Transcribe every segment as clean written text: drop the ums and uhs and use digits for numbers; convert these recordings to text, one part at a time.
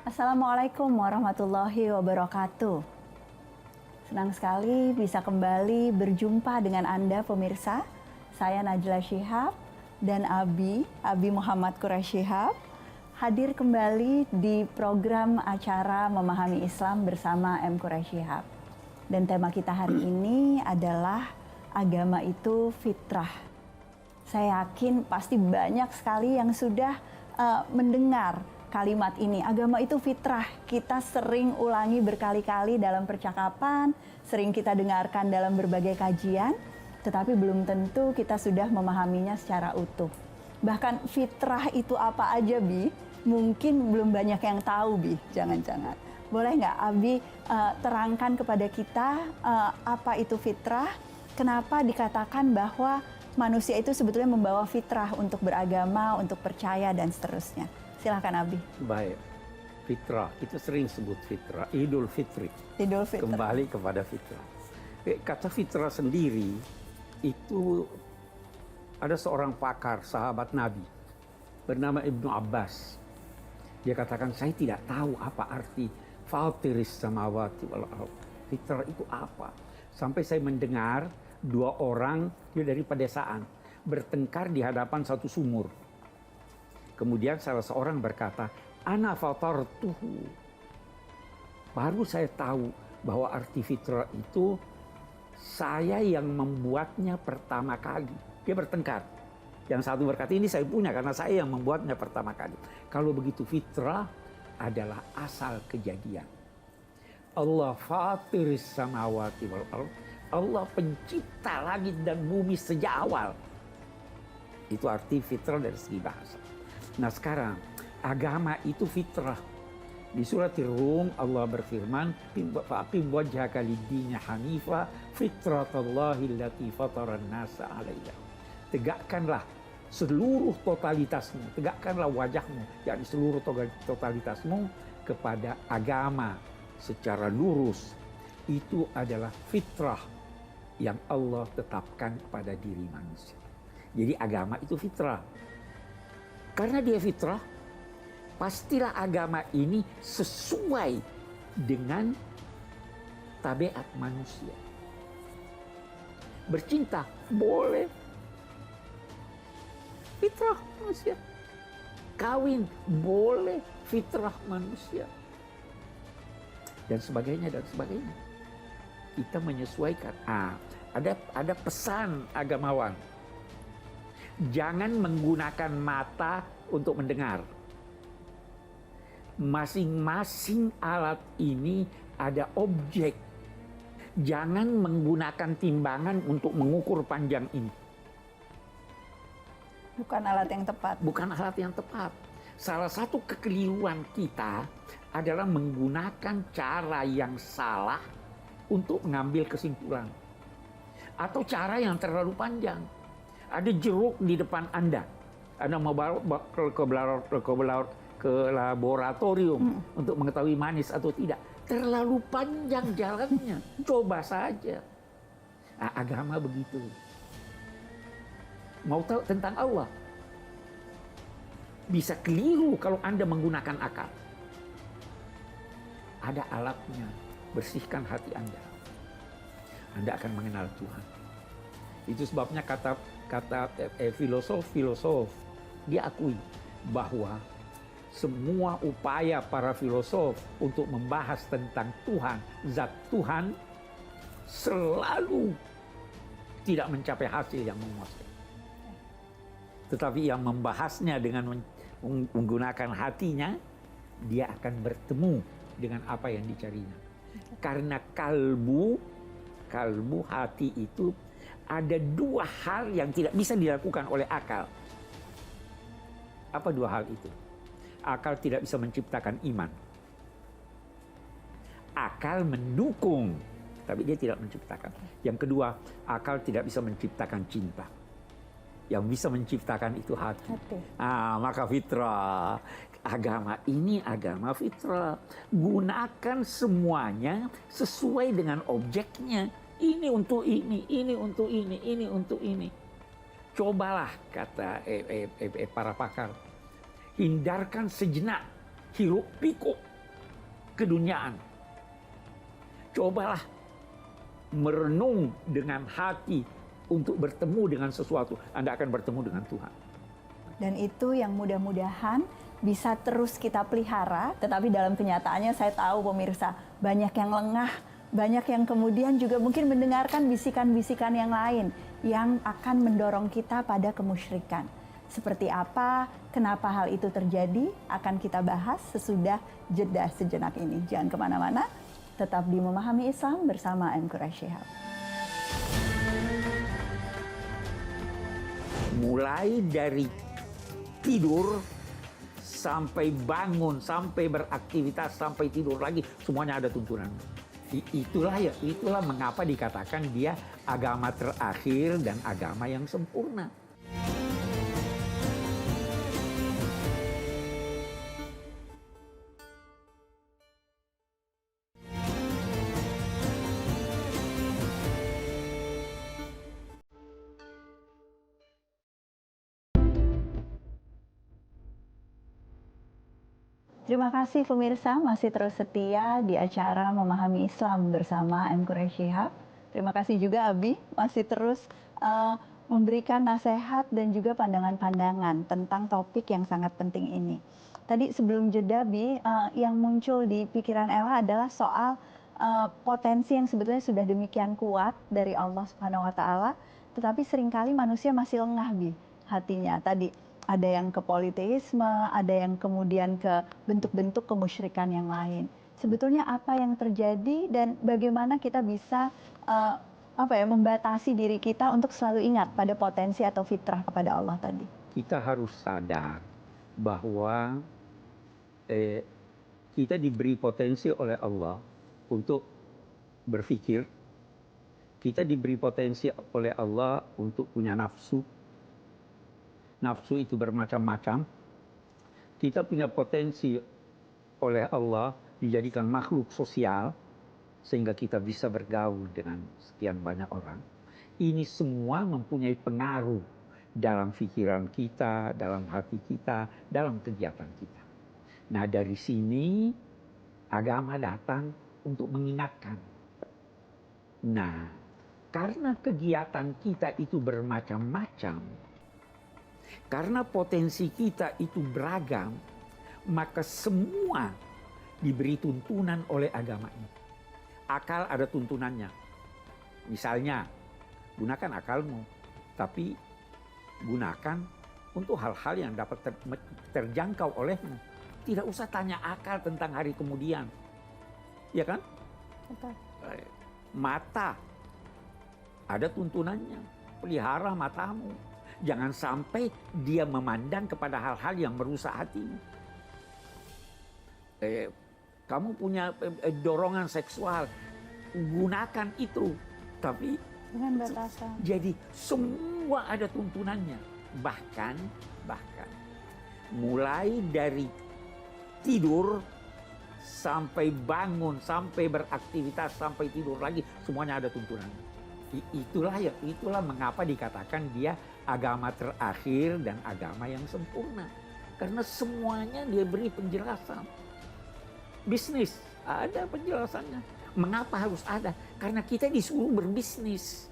Assalamualaikum warahmatullahi wabarakatuh. Senang sekali bisa kembali berjumpa dengan Anda pemirsa. Saya Najla Shihab dan Abi Muhammad Quraish Shihab hadir kembali di program acara Memahami Islam bersama M. Quraish Shihab. Dan tema kita hari ini adalah agama itu fitrah. Saya yakin pasti banyak sekali yang sudah mendengar kalimat ini, agama itu fitrah. Kita sering ulangi berkali-kali dalam percakapan, sering kita dengarkan dalam berbagai kajian, tetapi belum tentu kita sudah memahaminya secara utuh. Bahkan fitrah itu apa aja, Bi? Mungkin belum banyak yang tahu, Bi. Jangan-jangan. Boleh nggak Abi terangkan kepada kita apa itu fitrah? Kenapa dikatakan bahwa manusia itu sebetulnya membawa fitrah untuk beragama, untuk percaya, dan seterusnya? Silahkan Abi. Baik, fitrah, itu sering sebut fitrah, Idul Fitri. Idul Fitri. Kembali kepada fitrah. Kata fitrah sendiri, itu ada seorang pakar, sahabat Nabi, bernama Ibnu Abbas. Dia katakan, saya tidak tahu apa arti fatiris samawati wal ardh. Fitrah itu apa? Sampai saya mendengar dua orang, dia dari pedesaan, bertengkar di hadapan satu sumur. Kemudian salah seorang berkata, ana fatartuhu. Baru saya tahu bahwa arti fitrah itu saya yang membuatnya pertama kali. Dia bertengkar. Yang satu berkata, ini saya punya karena saya yang membuatnya pertama kali. Kalau begitu fitrah adalah asal kejadian. Allah fatiris samawati wal ardh. Allah pencipta langit dan bumi sejak awal. Itu arti fitrah dari segi bahasa. Nah sekarang, agama itu fitrah. Di surat Rum Allah berfirman, fa'aqim wajhaka lid-dini hanifa fitratallahi allati fataran nasa 'alaiha. Tegakkanlah seluruh totalitasmu, tegakkanlah wajahmu, yakni seluruh totalitasmu kepada agama secara lurus. Itu adalah fitrah yang Allah tetapkan pada diri manusia. Jadi agama itu fitrah. Karena dia fitrah, pastilah agama ini sesuai dengan tabiat manusia. Bercinta boleh, fitrah manusia. Kawin boleh, fitrah manusia. Dan sebagainya, dan sebagainya. Kita menyesuaikan. Ada pesan agamawan. Jangan menggunakan mata untuk mendengar. Masing-masing alat ini ada objek. Jangan menggunakan timbangan untuk mengukur panjang ini. Bukan alat yang tepat. Bukan alat yang tepat. Salah satu kekeliruan kita adalah menggunakan cara yang salah untuk mengambil kesimpulan. Atau cara yang terlalu panjang. Ada jeruk di depan Anda. Anda mau bawa ke laboratorium untuk mengetahui manis atau tidak. Terlalu panjang jalannya. Coba saja. Nah, agama begitu. Mau tahu tentang Allah? Bisa keliru kalau Anda menggunakan akal. Ada alatnya. Bersihkan hati Anda. Anda akan mengenal Tuhan. Itu sebabnya kata filosof dia akui bahwa semua upaya para filosof untuk membahas tentang Tuhan, zat Tuhan, selalu tidak mencapai hasil yang memuaskan. Tetapi yang membahasnya dengan menggunakan hatinya, dia akan bertemu dengan apa yang dicarinya. Karena kalbu hati itu ada dua hal yang tidak bisa dilakukan oleh akal. Apa dua hal itu? Akal tidak bisa menciptakan iman. Akal mendukung, tapi dia tidak menciptakan. Yang kedua, akal tidak bisa menciptakan cinta. Yang bisa menciptakan itu hati. Maka fitrah. Agama ini agama fitrah. Gunakan semuanya sesuai dengan objeknya. Ini untuk ini untuk ini untuk ini. Cobalah, kata para pakar, hindarkan sejenak hiruk pikuk keduniaan. Cobalah merenung dengan hati untuk bertemu dengan sesuatu. Anda akan bertemu dengan Tuhan. Dan itu yang mudah-mudahan bisa terus kita pelihara, tetapi dalam kenyataannya saya tahu pemirsa, banyak yang lengah, banyak yang kemudian juga mungkin mendengarkan bisikan-bisikan yang lain yang akan mendorong kita pada kemusyrikan. Seperti apa, kenapa hal itu terjadi, akan kita bahas sesudah jeda sejenak ini. Jangan kemana-mana, tetap di Memahami Islam bersama M. Quraish Shihab. Mulai dari tidur sampai bangun, sampai beraktivitas, sampai tidur lagi, semuanya ada tuntunan. Itulah mengapa dikatakan dia agama terakhir dan agama yang sempurna. Terima kasih pemirsa, masih terus setia di acara Memahami Islam bersama M. Quraish Shihab. Terima kasih juga Abi, masih terus memberikan nasihat dan juga pandangan-pandangan tentang topik yang sangat penting ini. Tadi sebelum jeda Abi, yang muncul di pikiran Ella adalah soal potensi yang sebetulnya sudah demikian kuat dari Allah Subhanahu wa Ta'ala, tetapi seringkali manusia masih lengah Bi, hatinya. Tadi ada yang ke politeisme, ada yang kemudian ke bentuk-bentuk kemusyrikan yang lain. Sebetulnya apa yang terjadi dan bagaimana kita bisa membatasi diri kita untuk selalu ingat pada potensi atau fitrah kepada Allah tadi. Kita harus sadar bahwa kita diberi potensi oleh Allah untuk berpikir. Kita diberi potensi oleh Allah untuk punya nafsu. Nafsu itu bermacam-macam. Kita punya potensi oleh Allah dijadikan makhluk sosial sehingga kita bisa bergaul dengan sekian banyak orang. Ini semua mempunyai pengaruh dalam pikiran kita, dalam hati kita, dalam kegiatan kita. Nah, dari sini agama datang untuk mengingatkan. Nah, karena kegiatan kita itu bermacam-macam, karena potensi kita itu beragam, maka semua diberi tuntunan oleh agama ini. Akal ada tuntunannya. Misalnya, gunakan akalmu, tapi gunakan untuk hal-hal yang dapat terjangkau olehmu. Tidak usah tanya akal tentang hari kemudian. Ya kan? Betul. Mata, ada tuntunannya. Pelihara matamu. Jangan sampai dia memandang kepada hal-hal yang merusak hatimu. Kamu punya dorongan seksual, gunakan itu. Tapi dengan batasan. Jadi semua ada tuntunannya. Bahkan mulai dari tidur sampai bangun, sampai beraktivitas, sampai tidur lagi, semuanya ada tuntunannya. Itulah mengapa dikatakan dia agama terakhir dan agama yang sempurna. Karena semuanya dia beri penjelasan. Bisnis, ada penjelasannya. Mengapa harus ada? Karena kita disuruh berbisnis.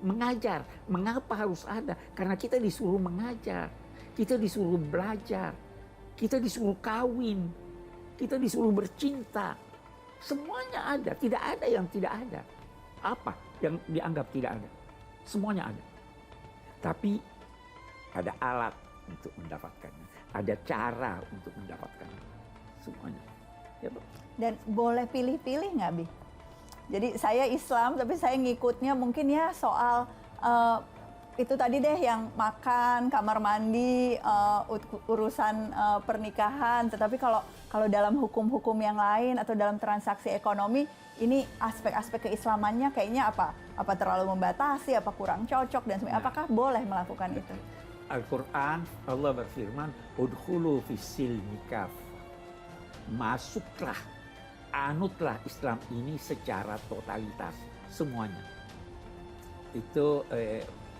Mengajar, mengapa harus ada? Karena kita disuruh mengajar. Kita disuruh belajar. Kita disuruh kawin. Kita disuruh bercinta. Semuanya ada, tidak ada yang tidak ada. Apa yang dianggap tidak ada? Semuanya ada. Tapi ada alat untuk mendapatkannya. Ada cara untuk mendapatkannya. Semuanya. Ya, dan boleh pilih-pilih nggak Bi? Jadi saya Islam tapi saya ngikutnya mungkin ya soal itu tadi deh yang makan, kamar mandi, urusan pernikahan. Tetapi kalau dalam hukum-hukum yang lain atau dalam transaksi ekonomi, ini aspek-aspek keislamannya kayaknya apa? Apa terlalu membatasi, apa kurang cocok dan sebagainya. Apakah boleh melakukan itu? Al-Quran, Allah berfirman, udkhulu fis-silmi kafah. Masuklah, anutlah Islam ini secara totalitas, semuanya. Itu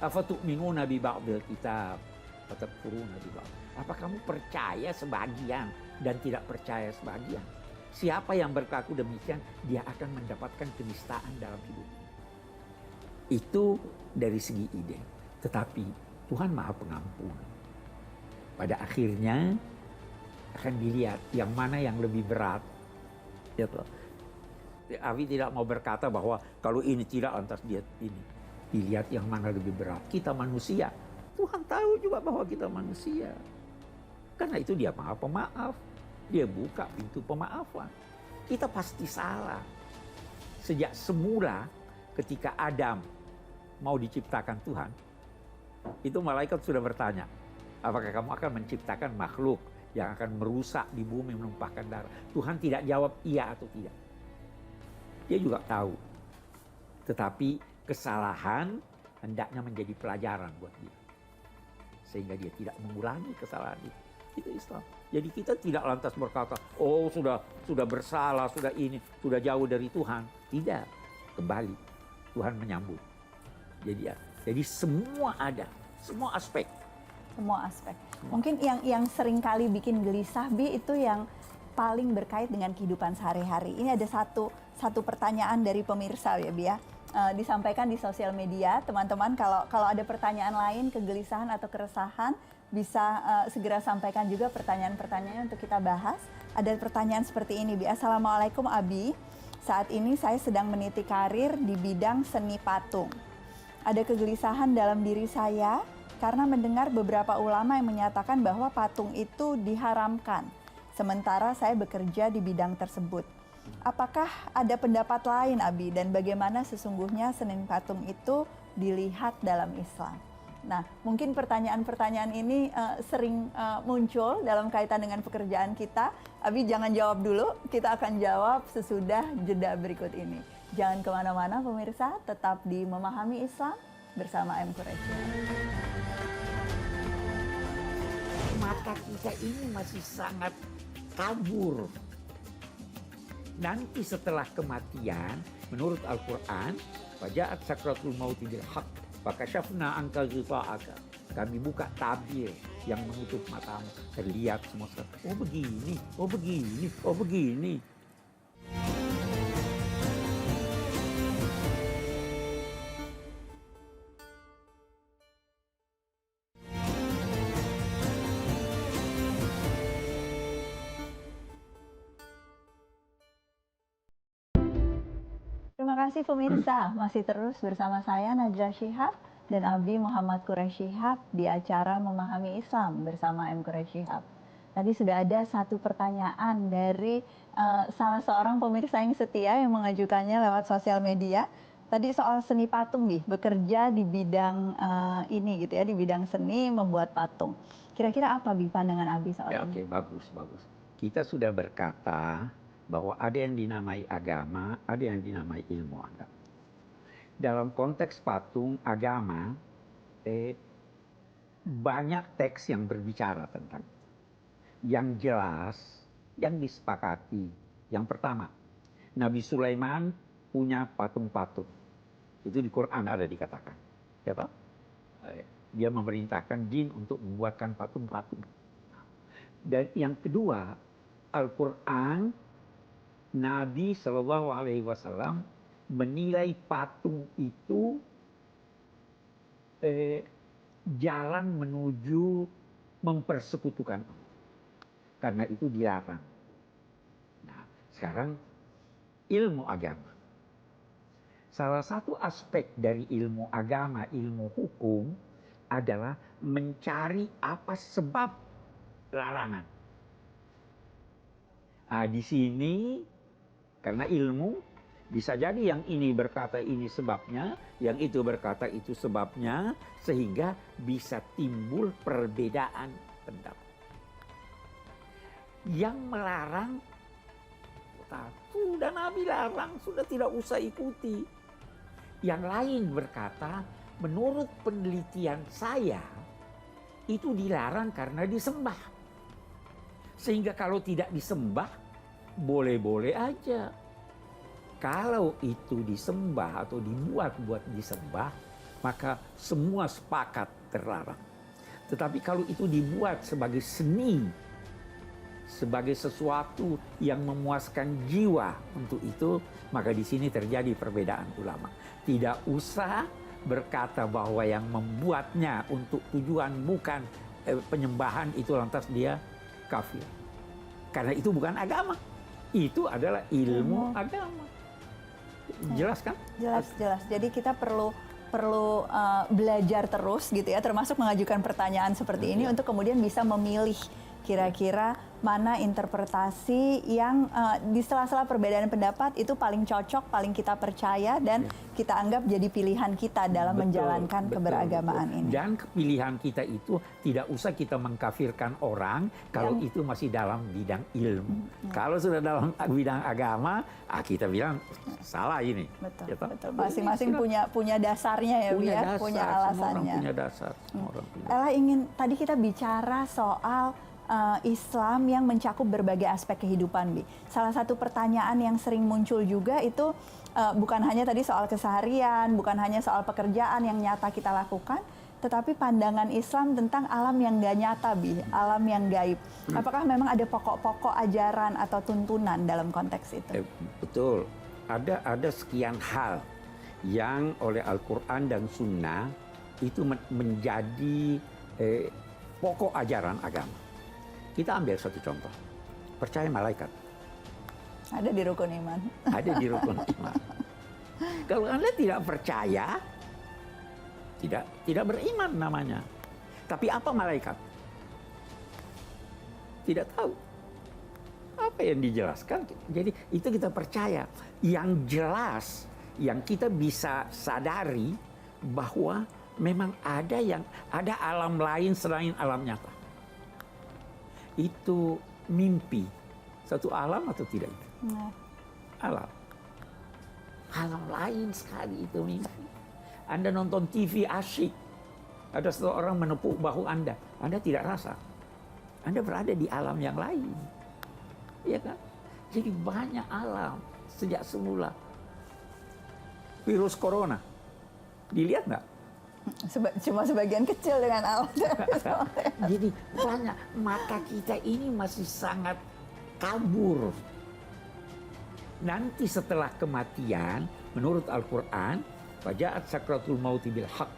afatu'minuna bi ba'dil kitab wa takfuruna bi ba'd. Apa kamu percaya sebagian dan tidak percaya sebagian? Siapa yang berlaku demikian, dia akan mendapatkan kenistaan dalam hidup. Itu dari segi ide. Tetapi Tuhan Maha Pengampun. Pada akhirnya akan dilihat yang mana yang lebih berat. Gitu. Abi tidak mau berkata bahwa kalau ini tidak lantas dia ini. Dilihat yang mana lebih berat. Kita manusia. Tuhan tahu juga bahwa kita manusia. Karena itu dia Maha Pemaaf. Dia buka pintu pemaafan. Kita pasti salah. Sejak semula ketika Adam mau diciptakan Tuhan, itu malaikat sudah bertanya, apakah kamu akan menciptakan makhluk yang akan merusak di bumi, menumpahkan darah? Tuhan tidak jawab iya atau tidak. Dia juga tahu. Tetapi kesalahan hendaknya menjadi pelajaran buat dia. Sehingga dia tidak mengulangi kesalahan itu. Itu Islam. Jadi kita tidak lantas berkata, oh sudah bersalah, sudah ini, sudah jauh dari Tuhan. Tidak. Kembali. Tuhan menyambut. Jadi semua ada. Semua aspek. Semua aspek. Mungkin yang sering kali bikin gelisah, Bi, itu yang paling berkait dengan kehidupan sehari-hari. Ini ada satu pertanyaan dari pemirsa ya, Bi ya. Disampaikan di sosial media, teman-teman kalau ada pertanyaan lain, kegelisahan atau keresahan, bisa segera sampaikan juga pertanyaan-pertanyaannya untuk kita bahas. Ada pertanyaan seperti ini, Bi. Assalamualaikum Abi, saat ini saya sedang meniti karir di bidang seni patung. Ada kegelisahan dalam diri saya karena mendengar beberapa ulama yang menyatakan bahwa patung itu diharamkan. Sementara saya bekerja di bidang tersebut. Apakah ada pendapat lain, Abi? Dan bagaimana sesungguhnya seni patung itu dilihat dalam Islam? Nah, mungkin pertanyaan-pertanyaan ini sering muncul dalam kaitan dengan pekerjaan kita. Abi jangan jawab dulu, kita akan jawab sesudah jeda berikut ini. Jangan kemana-mana pemirsa, tetap di Memahami Islam bersama M. Quraisy. Mata kita ini masih sangat kabur. Nanti setelah kematian, menurut Al-Quran, Faja'at sakratul mauti bil haq, fakashafna anka ghita'aka. Kami buka tabir yang menutup matamu. Terlihat semua. Oh begini, oh begini, oh begini. Terima kasih pemirsa, masih terus bersama saya Najla Shihab dan Abi Muhammad Quraisy Shihab di acara Memahami Islam bersama M. Quraisy Shihab. Tadi sudah ada satu pertanyaan dari salah seorang pemirsa yang setia yang mengajukannya lewat sosial media. Tadi soal seni patung nih, bekerja di bidang ini gitu ya, di bidang seni membuat patung. Kira-kira apa Bi pandangan Abi soal Ya, ini? oke, bagus. Kita sudah berkata bahwa ada yang dinamai agama, ada yang dinamai ilmu agama. Dalam konteks patung agama, banyak teks yang berbicara tentang yang jelas, yang disepakati. Yang pertama, Nabi Sulaiman punya patung-patung. Itu di Quran ada dikatakan. Ya, Pak? Dia memerintahkan jin untuk membuatkan patung-patung. Dan yang kedua, Al-Quran, Nabi Shallallahu Alaihi Wasallam menilai patung itu jalan menuju mempersekutukan Allah. Karena itu dilarang. Nah, sekarang ilmu agama. Salah satu aspek dari ilmu agama, ilmu hukum adalah mencari apa sebab larangan. Nah, di sini karena ilmu bisa jadi yang ini berkata ini sebabnya, yang itu berkata itu sebabnya, sehingga bisa timbul perbedaan pendapat. Yang melarang, sudah Nabi larang, sudah tidak usah ikuti. Yang lain berkata, menurut penelitian saya, itu dilarang karena disembah. Sehingga kalau tidak disembah, boleh-boleh aja. Kalau itu disembah atau dibuat buat disembah, maka semua sepakat terlarang. Tetapi kalau itu dibuat sebagai seni, sebagai sesuatu yang memuaskan jiwa. Untuk itu, maka di sini terjadi perbedaan ulama. Tidak usah berkata bahwa yang membuatnya untuk tujuan bukan penyembahan itu lantas dia kafir. Karena itu bukan agama. Itu adalah ilmu agama. Jelas kan? Jelas. Jadi kita perlu belajar terus gitu ya, termasuk mengajukan pertanyaan seperti ini untuk kemudian bisa memilih kira-kira mana interpretasi yang di sela-sela perbedaan pendapat itu paling cocok, paling kita percaya dan kita anggap jadi pilihan kita dalam menjalankan keberagamaan ini. Dan pilihan kita itu tidak usah kita mengkafirkan orang kalau itu masih dalam bidang ilmu. Kalau sudah dalam bidang agama, kita bilang salah ini. Betul. Masing-masing punya dasarnya ya, punya alasannya. Semua orang punya dasar. Ella ingin tadi kita bicara soal Islam yang mencakup berbagai aspek kehidupan, Bi. Salah satu pertanyaan yang sering muncul juga itu bukan hanya tadi soal keseharian, bukan hanya soal pekerjaan yang nyata kita lakukan, tetapi pandangan Islam tentang alam yang gak nyata, Bi, alam yang gaib. Apakah memang ada pokok-pokok ajaran atau tuntunan dalam konteks itu? Betul. Ada sekian hal yang oleh Al-Quran dan Sunnah itu menjadi pokok ajaran agama. Kita ambil satu contoh, percaya malaikat. Ada di rukun iman. Ada di rukun iman. Kalau Anda tidak percaya, tidak beriman namanya. Tapi apa malaikat? Tidak tahu. Apa yang dijelaskan? Jadi itu kita percaya. Yang jelas, yang kita bisa sadari bahwa memang ada alam lain selain alam nyata. Itu mimpi. Satu alam atau tidak itu? Alam. Alam lain sekali itu mimpi. Anda nonton TV asyik. Ada seseorang menepuk bahu Anda tidak rasa. Anda berada di alam yang lain. Iya kan? Jadi banyak alam sejak semula. Virus corona. Dilihat nggak? Cuma sebagian kecil dengan alam. Jadi banyak, mata kita ini masih sangat kabur. Nanti setelah kematian, menurut Al-Quran, faja'at sakratul mauti bil haq.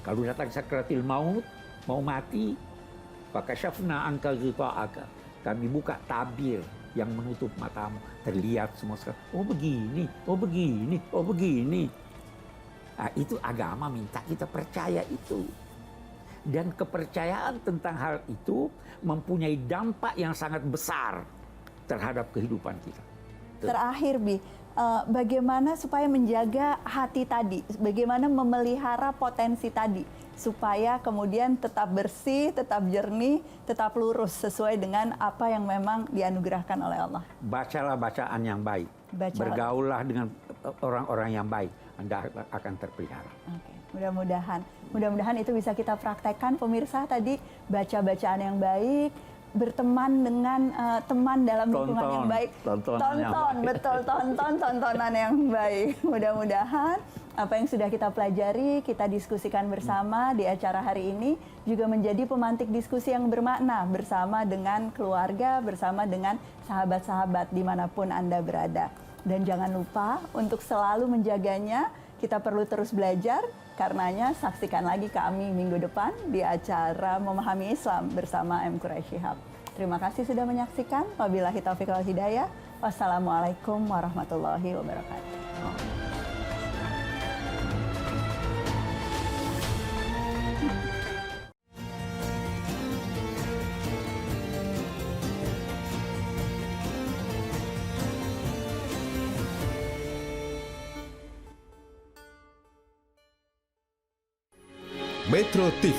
Kalau datang sakratil maut, mau mati, fakashafna anka ghita'aka. Kami buka tabir yang menutup matamu. Terlihat semua sekarang. Oh begini, oh begini, oh begini. Nah, itu agama minta kita percaya itu. Dan kepercayaan tentang hal itu mempunyai dampak yang sangat besar terhadap kehidupan kita. Terakhir, Bi, bagaimana supaya menjaga hati tadi? Bagaimana memelihara potensi tadi? Supaya kemudian tetap bersih, tetap jernih, tetap lurus sesuai dengan apa yang memang dianugerahkan oleh Allah. Bacalah bacaan yang baik. Bergaullah dengan orang-orang yang baik. Anda akan terpelihara. Oke, mudah-mudahan itu bisa kita praktekkan, pemirsa. Tadi baca-bacaan yang baik, berteman dengan teman dalam lingkungan yang baik. Tontonan yang baik. Mudah-mudahan apa yang sudah kita pelajari, kita diskusikan bersama di acara hari ini juga menjadi pemantik diskusi yang bermakna bersama dengan keluarga, bersama dengan sahabat-sahabat dimanapun Anda berada. Dan jangan lupa untuk selalu menjaganya, kita perlu terus belajar, karenanya saksikan lagi kami minggu depan di acara Memahami Islam bersama M. Quraish Shihab. Terima kasih sudah menyaksikan. Wabillahi taufiq wal hidayah. Wassalamualaikum warahmatullahi wabarakatuh. Metro TV